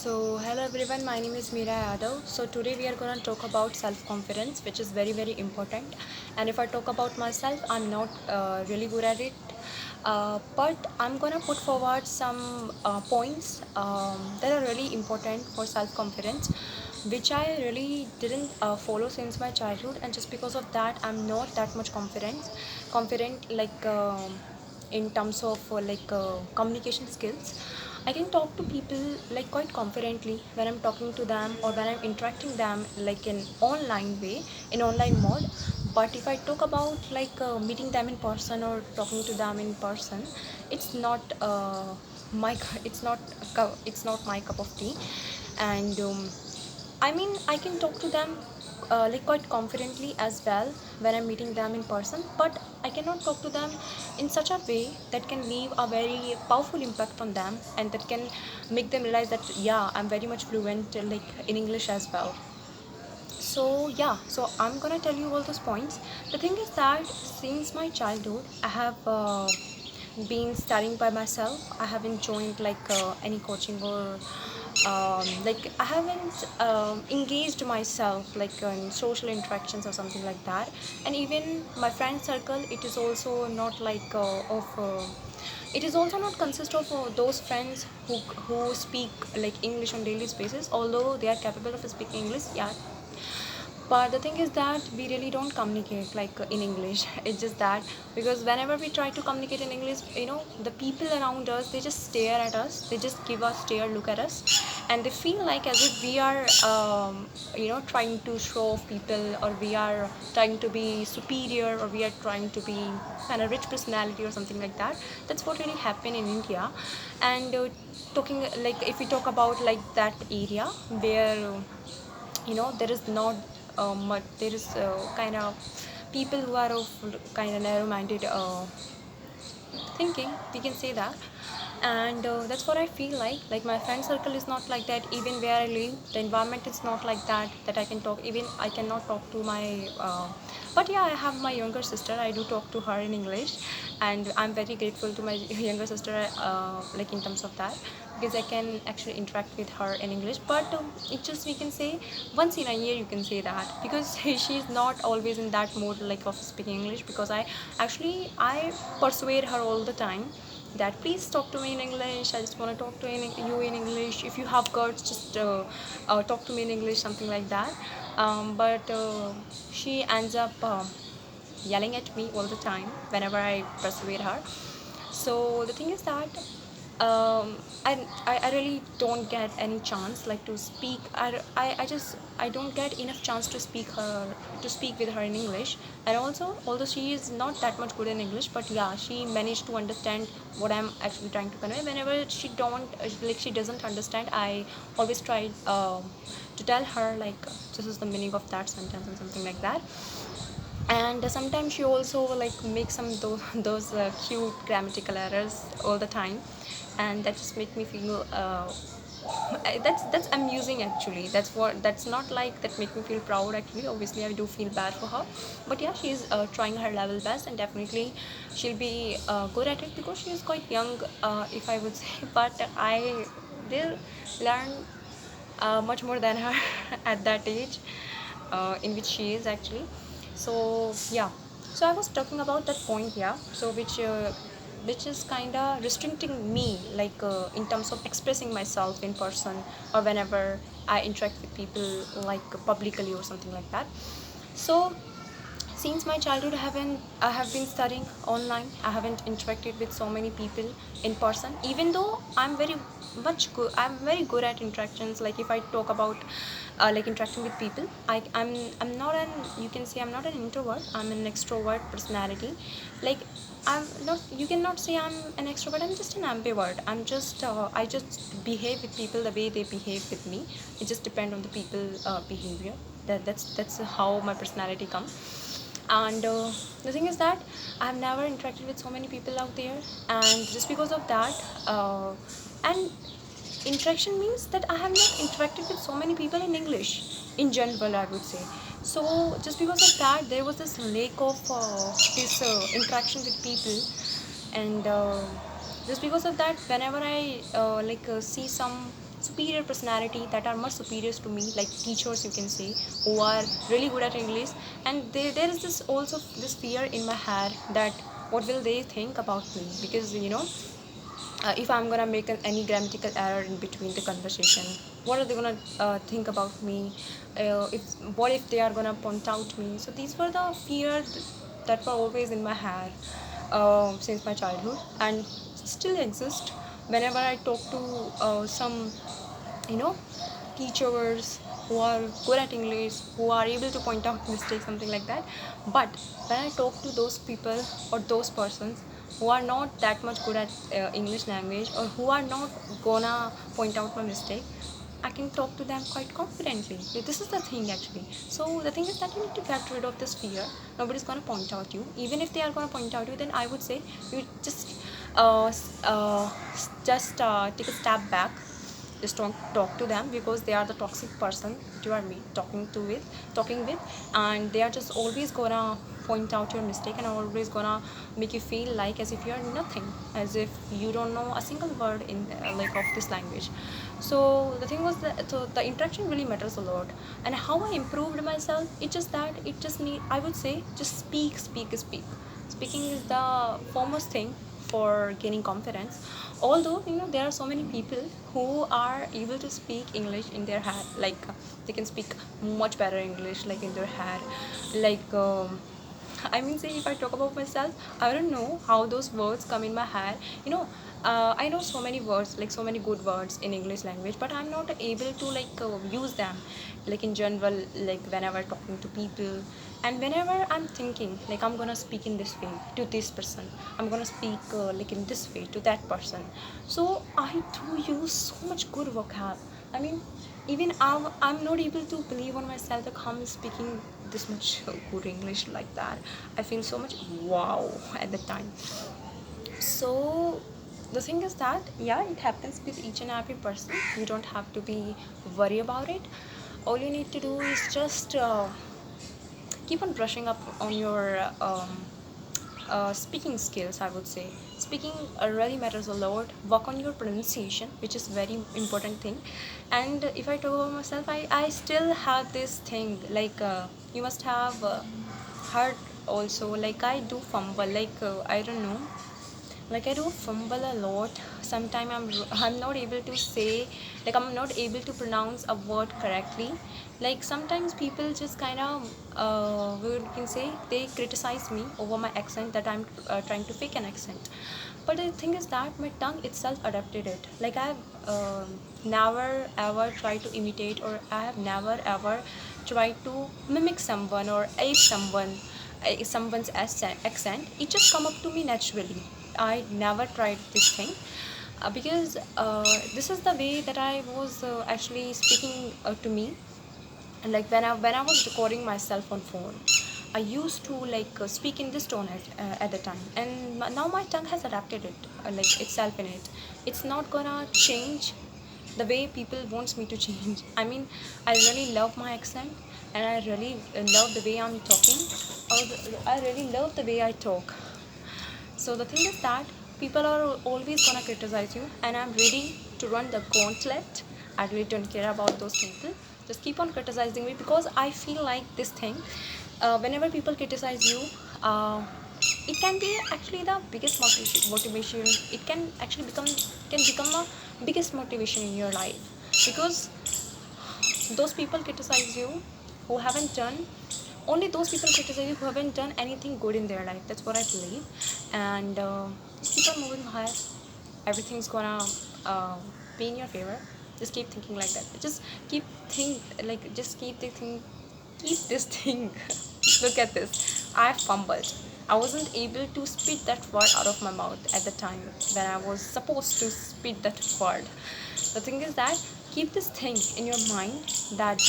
Hello everyone, my name is Meera Yadav. So today we are going to talk about self-confidence, which is very, very important. And if I talk about myself, I'm not really good at it. But I'm going to put forward some points that are really important for self-confidence, which I really didn't follow since my childhood. And just because of that, I'm not that much confident like in terms of communication skills. I can talk to people like quite confidently when I'm talking to them or when I'm interacting them like in online way, in online mode. But if I talk about meeting them in person or talking to them in person, it's not it's not my cup of tea. And I mean, I can talk to them like quite confidently as well when I'm meeting them in person, but I cannot talk to them in such a way that can leave a very powerful impact on them and that can make them realize that yeah, I'm very much fluent like in English as well. So I'm gonna tell you all those points. The thing is that since my childhood, I have been studying by myself. I haven't joined any coaching or like I haven't engaged myself like in social interactions or something like that. And even my friend circle, it is also not like of it is also not consist of those friends who speak like English on daily basis, although they are capable of speaking English, yeah. But the thing is that we really don't communicate in English. It's just that because whenever we try to communicate in English, the people around us, they just stare at us, they just give a stare look at us, and they feel like as if we are trying to show off people, or we are trying to be superior, or we are trying to be kind of rich personality or something like that. That's what really happened in India. And talking like if we talk about like that area where there is not much, there is kind of people who are of kind of narrow-minded thinking, we can say that. And that's what I feel like my friend circle is not like that. Even where I live, the environment is not like that, that I can talk, even I cannot talk to my but yeah, I have my younger sister, I do talk to her in English, and I'm very grateful to my younger sister like in terms of that, because I can actually interact with her in English. But it just, we can say, once in a year you can say that, because she's not always in that mode like of speaking English, because I persuade her all the time that please talk to me in English. I just want to talk to you in English. If you have guts, just talk to me in English, something like that. But she ends up yelling at me all the time whenever I persuade her. So the thing is that I really don't get any chance like to speak. I don't get enough chance to speak with her in English. And also, although she is not that much good in English, but yeah, she managed to understand what I'm actually trying to convey. Whenever she don't like she doesn't understand, I always try to tell her like this is the meaning of that sentence and something like that. And sometimes she also like makes some those cute grammatical errors all the time, and that just make me feel that's amusing actually. That's not like that make me feel proud actually. Obviously I do feel bad for her, but yeah, she's trying her level best, and definitely she'll be good at it because she is quite young, if I would say. But I did learn much more than her at that age in which she is actually. So yeah, so I was talking about that point, yeah. So which is kind of restricting me in terms of expressing myself in person, or whenever I interact with people like publicly or something like that. So since my childhood, I have been studying online. I haven't interacted with so many people in person. Even though I'm very good at interactions. Like if I talk about like interacting with people, I'm not an, you can say I'm not an introvert. I'm an extrovert personality. Like I'm not. You cannot say I'm an extrovert. I'm just an ambivert. I just behave with people the way they behave with me. It just depends on the people behavior. That's how my personality comes. And the thing is that I've never interacted with so many people out there, and just because of that, and interaction means that I have not interacted with so many people in English in general, I would say. So just because of that, there was this lack of this interaction with people. And just because of that, whenever I see some superior personality that are much superior to me, like teachers you can say, who are really good at English. And there is this also this fear in my head that what will they think about me, because if I'm gonna make any grammatical error in between the conversation, what are they gonna think about me? If what if they are gonna point out me? So these were the fears that were always in my head since my childhood, and still exist whenever I talk to some you know teachers who are good at English, who are able to point out mistakes, something like that. But when I talk to those people or those persons who are not that much good at English language, or who are not gonna point out my mistake, I can talk to them quite confidently. This is the thing actually. So the thing is that you need to get rid of this fear. Nobody's gonna point out you. Even if they are gonna point out you, then I would say you just take a step back. Just don't talk to them, because they are the toxic person that you are talking with, and they are just always gonna point out your mistake, and always gonna make you feel like as if you are nothing, as if you don't know a single word in like of this language. So the thing was that, so the interaction really matters a lot. And how I improved myself, it's just that it just need, I would say, just speak. Speaking is the foremost thing for gaining confidence. Although there are so many people who are able to speak English in their head, like they can speak much better English like in their head, like I mean, say if I talk about myself, I don't know how those words come in my head. I know so many words, like so many good words in English language, but I'm not able to like use them, like in general, like whenever talking to people, and whenever I'm thinking like I'm gonna speak in this way to this person, I'm gonna speak like in this way to that person. So I do use so much good vocab. I mean, even I'm not able to believe on myself that I'm speaking this much good English like that. I feel so much wow at the time. So the thing is that yeah, it happens with each and every person. You don't have to be worried about it. All you need to do is just keep on brushing up on your speaking skills. I would say speaking really matters a lot. Work on your pronunciation, which is very important thing. And if I talk about myself, I still have this thing, like you must have heard also, like I do fumble, like I don't know, like I do fumble a lot. Sometimes I'm not able to say, like I'm not able to pronounce a word correctly. Like sometimes people just kind of we can say they criticize me over my accent, that I'm trying to fake an accent. But the thing is that my tongue itself adapted it. Like I've never ever tried to imitate, or I have never ever tried to mimic someone or ape someone's accent. It just come up to me naturally. I never tried this thing because this is the way that I was actually speaking to me. And like when I was recording myself on phone, I used to like speak in this tone at the time, and now my tongue has adapted it like itself in it. It's not gonna change the way people wants me to change. I mean, I really love my accent, and I really love the way I'm talking, or I really love the way I talk. So the thing is that people are always gonna criticize you, and I'm ready to run the gauntlet. I really don't care about those people. Just keep on criticizing me, because I feel like this thing. Whenever people criticize you, it can be actually the biggest motivation. It can actually become a biggest motivation in your life, because those people criticize you who haven't done only those people criticize you who haven't done anything good in their life. That's what I believe. And just keep on moving ahead. Everything's gonna uh, be in your favor. Just keep thinking like that. Just keep this thing. Look at this. I fumbled. I wasn't able to spit that word out of my mouth at the time when I was supposed to spit that word. The thing is that keep this thing in your mind, that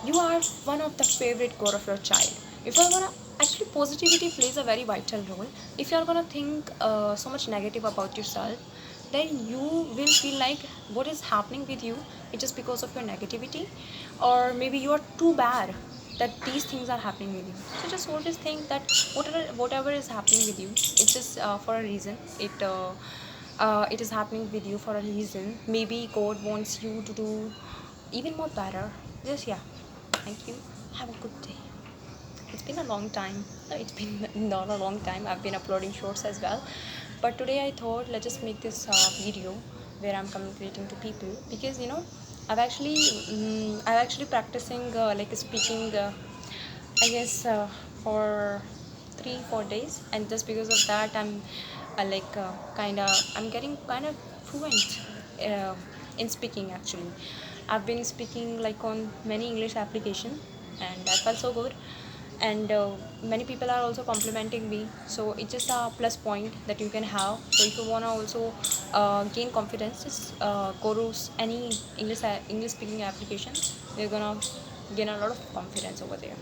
you are one of the favorite core of your child. If you're gonna actually, positivity plays a very vital role. If you're gonna think so much negative about yourself, then you will feel like what is happening with you is just because of your negativity, or maybe you are too bad that these things are happening with you. So just always think that whatever is happening with you, it's just for a reason. it is happening with you for a reason. Maybe God wants you to do even more better. Just yeah. Thank you. Have a good day. It's been a long time. No, it's been not a long time. I've been uploading shorts as well, but today I thought let's just make this video where I'm communicating to people, because I've actually practicing like speaking. I guess for 3 4 days, and just because of that I'm getting kind of fluent uh, in speaking. Actually, I've been speaking like on many English application, and that felt so good. And many people are also complimenting me, so it's just a plus point that you can have. So if you want to also gain confidence, just go to any English speaking application. You're gonna gain a lot of confidence over there.